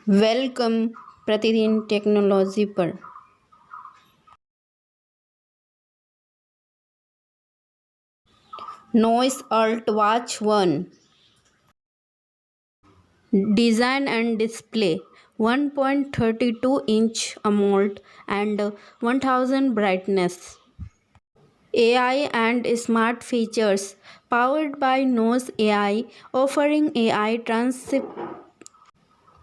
Welcome Pratidin technology पर। Noise Alt watch 1 design and display 1.32 inch AMOLED and 1000 brightness. AI and smart features powered by Nose AI, offering AI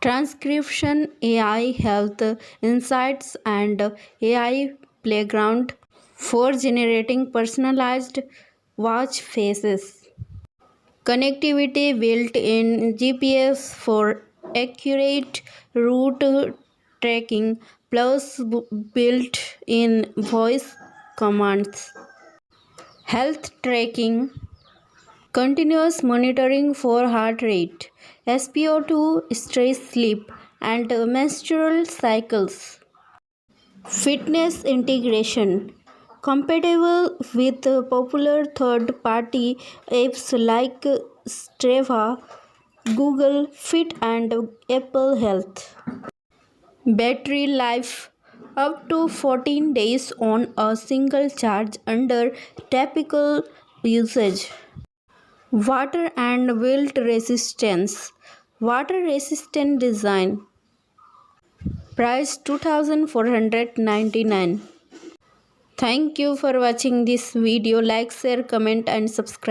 transcription, AI health insights, and AI playground for generating personalized watch faces. Connectivity built in GPS for accurate route tracking plus built in voice commands. Health tracking, continuous monitoring for heart rate, SpO2, stress, sleep, and menstrual cycles. Fitness integration, compatible with popular third-party apps like Strava, Google Fit, and Apple Health. Battery life up to 14 days on a single charge under typical usage. Water and wilt resistance, water resistant design. Price 2499. Thank you for watching this video. Like, share, comment and subscribe.